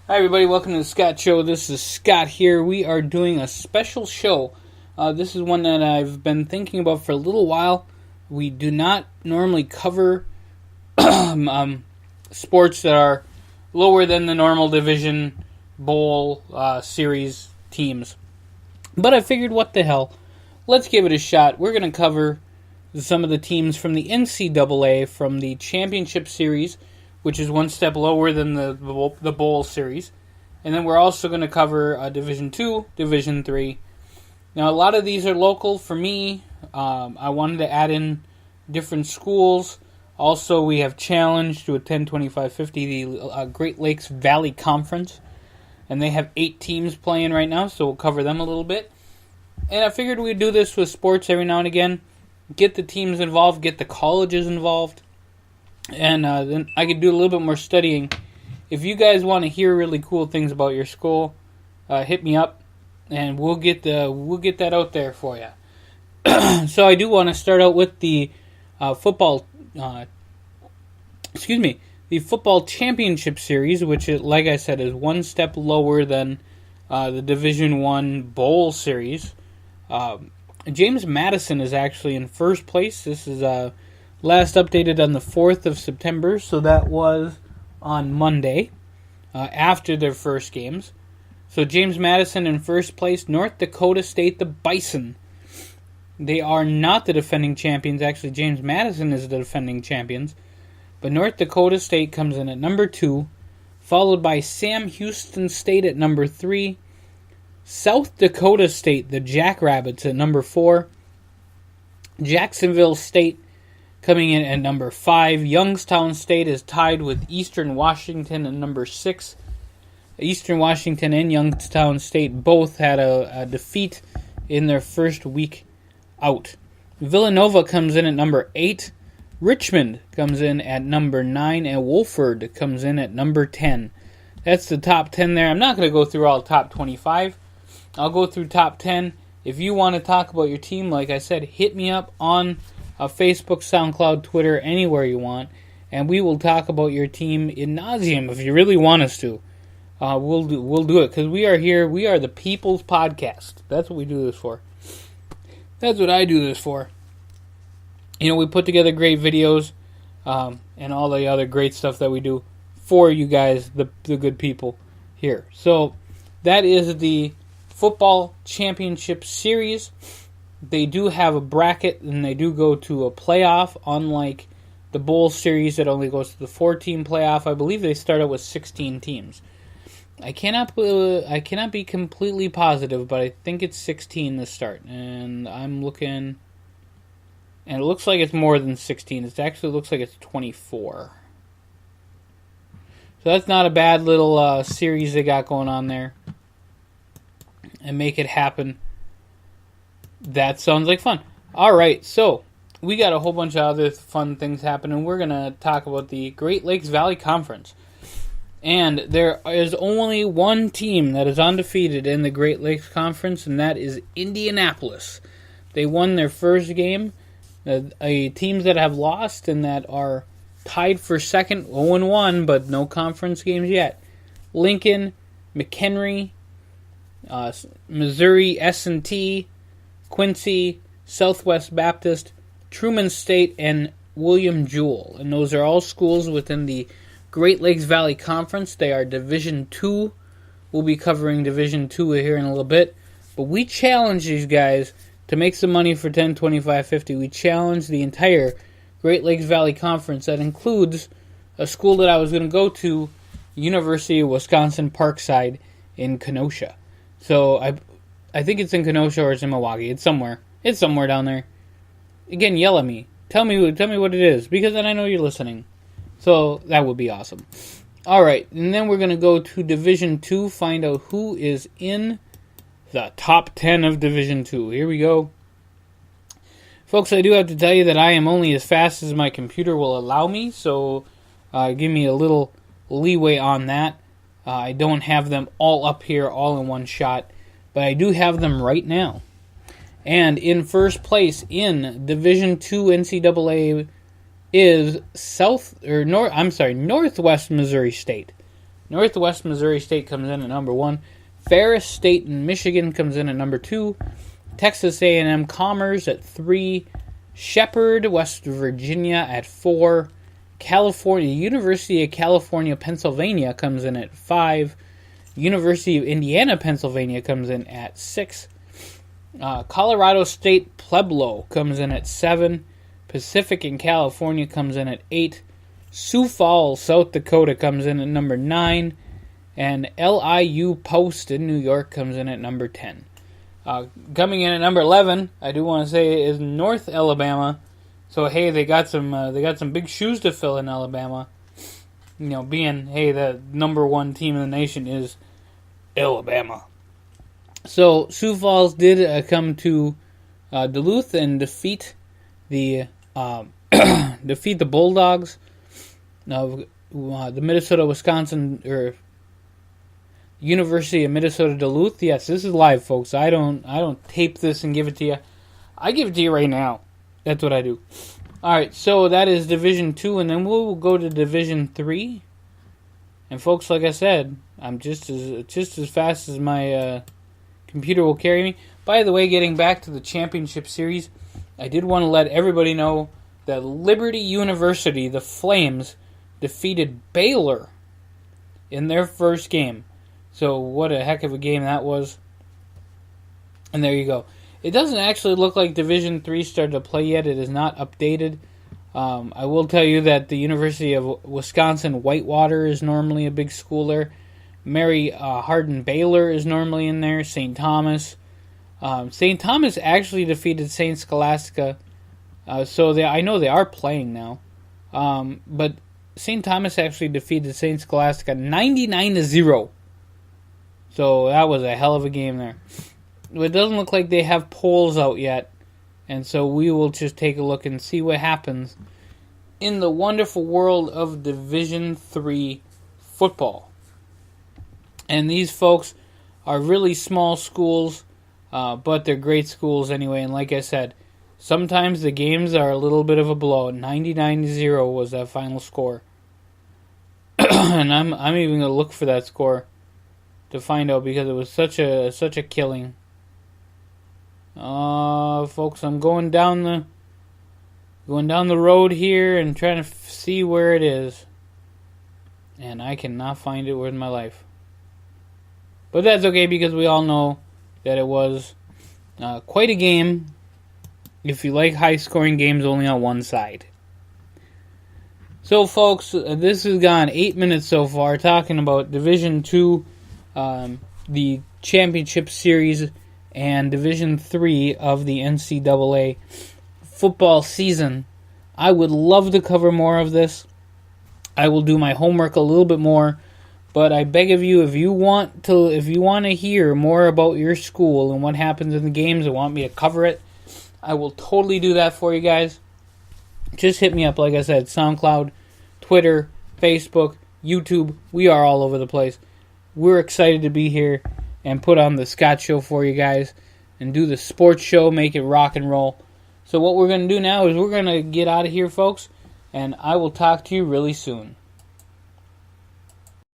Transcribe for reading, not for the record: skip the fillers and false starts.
Hi everybody, welcome to the Scott Show. This is Scott here. We are doing a special show. This is one that I've been thinking about for a little while. We do not normally cover sports that are lower than the normal division bowl series teams. But I figured, what the hell, let's give it a shot. We're going to cover some of the teams from the NCAA from the championship series, which is one step lower than the bowl series. And then we're also going to cover Division 2, Division 3. Now, a lot of these are local for me. I wanted to add in different schools. Also, we have challenged to attend 2550, the Great Lakes Valley Conference. And they have 8 teams playing right now, so we'll cover them a little bit. And I figured we'd do this with sports every now and again. Get the teams involved, get the colleges involved. And then I could do a little bit more studying. If you guys want to hear really cool things about your school, hit me up, and we'll get that out there for you. So I do want to start out with the football. The football championship series, which, like I said, is one step lower than the Division I bowl series. James Madison is actually in first place. This is last updated on the 4th of September, so that was on Monday, after their first games. So James Madison in first place. North Dakota State, the Bison. They are not the defending champions. Actually, James Madison is the defending champions. But North Dakota State comes in at number 2, followed by Sam Houston State at number 3. South Dakota State, the Jackrabbits, at number 4. Jacksonville State coming in at number 5. Youngstown State is tied with Eastern Washington at number 6. Eastern Washington and Youngstown State both had a defeat in their first week out. Villanova comes in at number 8. Richmond comes in at number 9. And Wolford comes in at number 10. That's the top 10 there. I'm not going to go through all top 25. I'll go through top 10. If you want to talk about your team, like I said, hit me up on Facebook, SoundCloud, Twitter, anywhere you want, and we will talk about your team in nauseam if you really want us to. We'll do it, because we are here. We are the People's Podcast. That's what we do this for. That's what I do this for. You know, we put together great videos and all the other great stuff that we do for you guys, the good people here. So that is the Football Championship Series. They do have a bracket, and they do go to a playoff, unlike the Bowl Series that only goes to the 4-team playoff. I believe they start out with 16 teams. I cannot be completely positive, but I think it's 16 to start. And I'm looking, and it looks like it's more than 16. It actually looks like it's 24. So that's not a bad little series they got going on there. And make it happen. That sounds like fun. Alright, so we got a whole bunch of other fun things happening. We're going to talk about the Great Lakes Valley Conference. And there is only one team that is undefeated in the Great Lakes Conference, and that is Indianapolis. They won their first game. Teams that have lost and that are tied for second, 0-1, but no conference games yet. Lincoln, McHenry, Missouri S&T, Quincy, Southwest Baptist, Truman State, and William Jewell. And those are all schools within the Great Lakes Valley Conference. They are Division 2. We'll be covering Division 2 here in a little bit. But we challenge these guys to make some money for 10, 25, 50. We challenge the entire Great Lakes Valley Conference. That includes a school that I was going to go to, University of Wisconsin Parkside in Kenosha. So I think it's in Kenosha or it's in Milwaukee. It's somewhere. It's somewhere down there. Again, yell at me. Tell me what it is, because then I know you're listening. So that would be awesome. All right, and then we're going to go to Division 2, find out who is in the top 10 of Division 2. Here we go. Folks, I do have to tell you that I am only as fast as my computer will allow me, so give me a little leeway on that. I don't have them all up here, all in one shot, but I do have them right now. And in first place in Division 2 NCAA is Northwest Missouri State. Northwest Missouri State comes in at number 1. Ferris State in Michigan comes in at number 2. Texas A&M Commerce at 3. Shepherd, West Virginia at 4. California, University of California, Pennsylvania comes in at 5. University of Indiana, Pennsylvania comes in at 6. Colorado State Pueblo comes in at 7. Pacific in California comes in at 8. Sioux Falls, South Dakota comes in at number 9. And LIU Post in New York comes in at number 10. Coming in at number 11, I do want to say, is North Alabama. So hey, they got some big shoes to fill in Alabama. You know, being the number 1 team in the nation is Alabama. So Sioux Falls did come to Duluth and defeat the Bulldogs. The Minnesota, Wisconsin, or University of Minnesota Duluth. Yes, this is live, folks. I don't tape this and give it to you. I give it to you right now. That's what I do. All right, so that is Division 2, and then we'll go to Division 3. And folks, like I said, I'm just as fast as my computer will carry me. By the way, getting back to the championship series, I did want to let everybody know that Liberty University, the Flames, defeated Baylor in their first game. So what a heck of a game that was. And there you go. It doesn't actually look like Division 3 started to play yet. It is not updated. I will tell you that the University of Wisconsin Whitewater is normally a big school there. Mary Hardin Baylor is normally in there. St. Thomas. St. Thomas actually defeated St. Scholastica. So I know they are playing now. But St. Thomas actually defeated St. Scholastica 99-0. So that was a hell of a game there. It doesn't look like they have polls out yet, and so we will just take a look and see what happens in the wonderful world of Division 3 football. And these folks are really small schools, but they're great schools anyway. And like I said, sometimes the games are a little bit of a blow. 99-0 was that final score. And I'm even going to look for that score to find out, because it was such a killing. Folks, I'm going down the road here and trying to see where it is, and I cannot find it with my life. But that's okay, because we all know that it was quite a game. If you like high-scoring games only on one side. So, folks, this has gone 8 minutes so far, talking about Division 2, the championship series, and Division 3 of the NCAA football season. I would love to cover more of this. I will do my homework a little bit more, but I beg of you, if you want to hear more about your school and what happens in the games and want me to cover it, I will totally do that for you guys. Just hit me up, like I said, SoundCloud, Twitter, Facebook, YouTube. We are all over the place. We're excited to be here and put on the Scott Show for you guys and do the sports show, make it rock and roll. So what we're going to do now is we're going to get out of here, folks, and I will talk to you really soon.